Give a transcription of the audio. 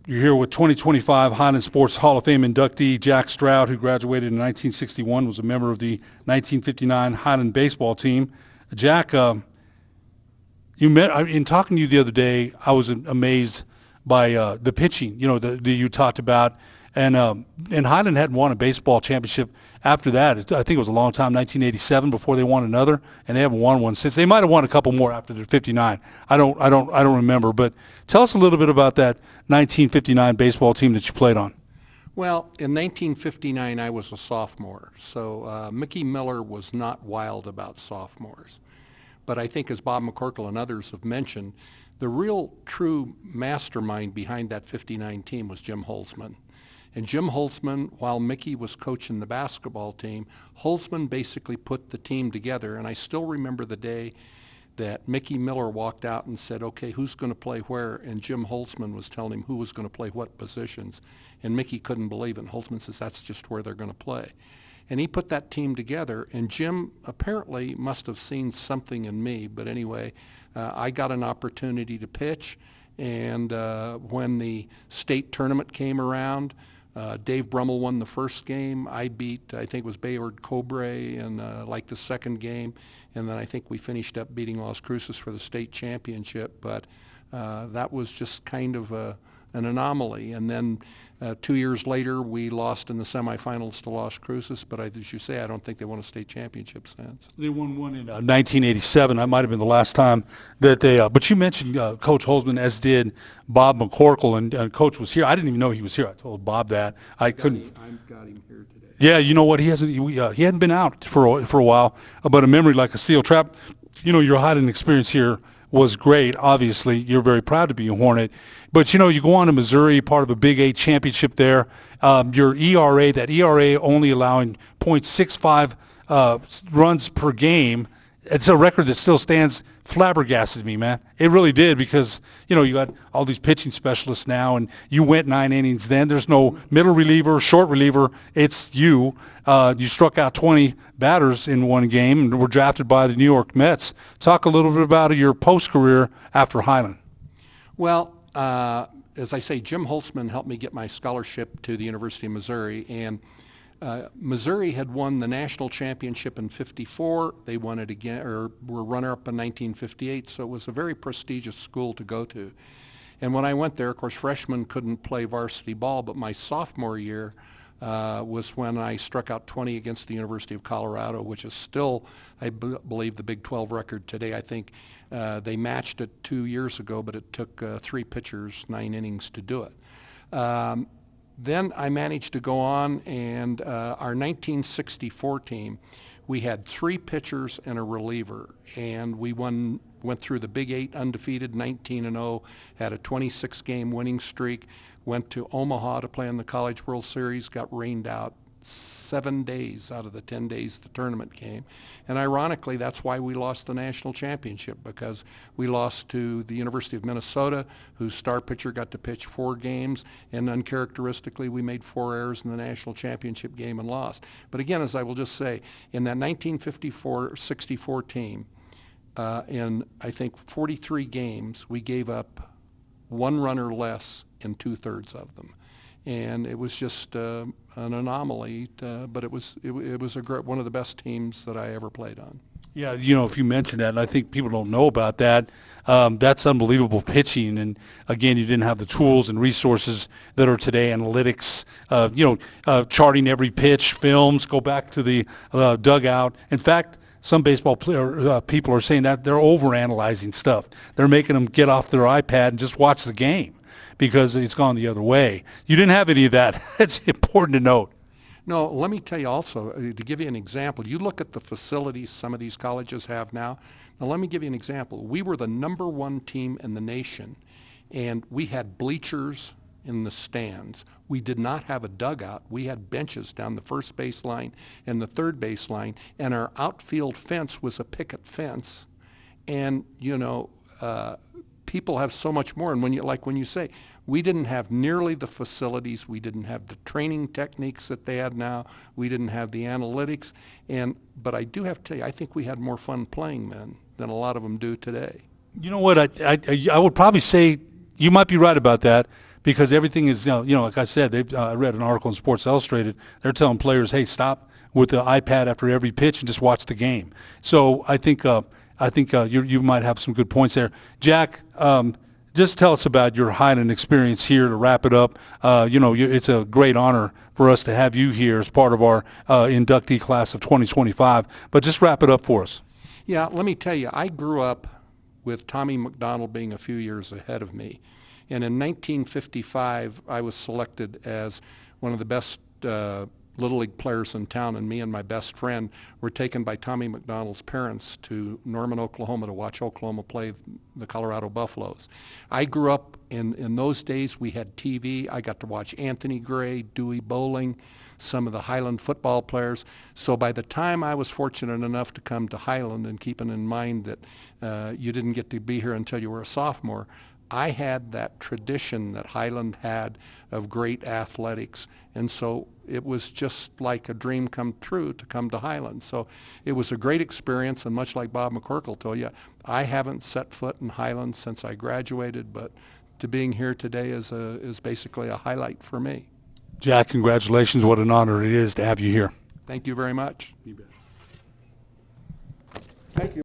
You're here with 2025 Highland Sports Hall of Fame inductee Jack Stroud, who graduated in 1961, was a member of the 1959 Highland baseball team. Jack, in talking to you the other day, I was amazed by the pitching, that you talked about. And Highland hadn't won a baseball championship after that. I think it was a long time, 1987, before they won another, and they haven't won one since. They might have won a couple more after the 59. I don't remember. But tell us a little bit about that 1959 baseball team that you played on. Well, in 1959, I was a sophomore, so Mickey Miller was not wild about sophomores. But I think, as Bob McCorkle and others have mentioned, the real true mastermind behind that 59 team was Jim Holzman. And Jim Holzman, while Mickey was coaching the basketball team, Holzman basically put the team together. And I still remember the day that Mickey Miller walked out and said, okay, who's going to play where? And Jim Holzman was telling him who was going to play what positions. And Mickey couldn't believe it. And Holzman says, that's just where they're going to play. And he put that team together, and Jim apparently must have seen something in me. But anyway, I got an opportunity to pitch, and when the state tournament came around, Dave Brummel won the first game. I beat, I think it was Bayard Cobre in the second game, and then I think we finished up beating Las Cruces for the state championship. But that was just kind of an anomaly. And then 2 years later, we lost in the semifinals to Las Cruces. But as you say, I don't think they won a state championship since. They won one in 1987. That might have been the last time that they. But you mentioned Coach Holzman, as did Bob McCorkle, and Coach was here. I didn't even know he was here. I told Bob that. I couldn't. I've got him here today. Yeah, you know what? He hadn't been out for a while. But a memory like a steel trap. Your Highland experience here was great. Obviously, you're very proud to be a Hornet. But, you go on to Missouri, part of a Big 8 championship there. Your ERA, that ERA only allowing .65 runs per game, it's a record that still stands. Flabbergasted me, man. It really did, because, you got all these pitching specialists now, and you went 9 innings then. There's no middle reliever, short reliever. It's you. You struck out 20 batters in one game and were drafted by the New York Mets. Talk a little bit about your post-career after Highland. Well, as I say, Jim Holzman helped me get my scholarship to the University of Missouri, and Missouri had won the national championship in '54. They won it again, or were runner-up in 1958, so it was a very prestigious school to go to. And when I went there, of course, freshmen couldn't play varsity ball, but my sophomore year was when I struck out 20 against the University of Colorado, which is still, I believe, the Big 12 record today. I think they matched it 2 years ago, but it took 3 pitchers, 9 innings to do it. Then I managed to go on, and our 1964 team, we had 3 pitchers and a reliever, and we went through the Big 8 undefeated, 19-0, had a 26-game winning streak, went to Omaha to play in the College World Series, got rained out 7 days out of the 10 days the tournament came. And ironically, that's why we lost the national championship, because we lost to the University of Minnesota, whose star pitcher got to pitch 4 games, and uncharacteristically, we made 4 errors in the national championship game and lost. But again, as I will just say, in that 1954-64 team, in I think 43 games, we gave up 1 runner less in 2/3 of them. And it was just an anomaly, but it was a great, one of the best teams that I ever played on. Yeah, if you mention that, and I think people don't know about that, that's unbelievable pitching. And again, you didn't have the tools and resources that are today, analytics, charting every pitch, films, go back to the dugout. In fact, some baseball people are saying that they're overanalyzing stuff. They're making them get off their iPad and just watch the game, because it's gone the other way. You didn't have any of that. It's important to note. No, let me tell you also, to give you an example, you look at the facilities some of these colleges have now. Now, let me give you an example. We were the #1 team in the nation, and we had bleachers in the stands. We did not have a dugout. We had benches down the first base line and the third base line, and our outfield fence was a picket fence. And, people have so much more. And when you say, we didn't have nearly the facilities, we didn't have the training techniques that they had now, we didn't have the analytics, but I do have to tell you, I think we had more fun playing then than a lot of them do today. You know what? I would probably say you might be right about that, because everything is, like I said, I read an article in Sports Illustrated. They're telling players, hey, stop with the iPad after every pitch and just watch the game. So I think you might have some good points there. Jack, just tell us about your Highland experience here to wrap it up. It's a great honor for us to have you here as part of our inductee class of 2025. But just wrap it up for us. Yeah, let me tell you, I grew up with Tommy McDonald being a few years ahead of me. And in 1955, I was selected as one of the best Little League players in town, and me and my best friend were taken by Tommy McDonald's parents to Norman, Oklahoma to watch Oklahoma play the Colorado Buffaloes. I grew up in those days. We had TV. I got to watch Anthony Gray, Dewey Bowling, some of the Highland football players. So by the time I was fortunate enough to come to Highland, and keeping in mind that you didn't get to be here until you were a sophomore, I had that tradition that Highland had of great athletics, and so it was just like a dream come true to come to Highland. So it was a great experience, and much like Bob McCorkle told you, I haven't set foot in Highland since I graduated, but to being here today is basically a highlight for me. Jack, congratulations. What an honor it is to have you here. Thank you very much. You bet. Thank you.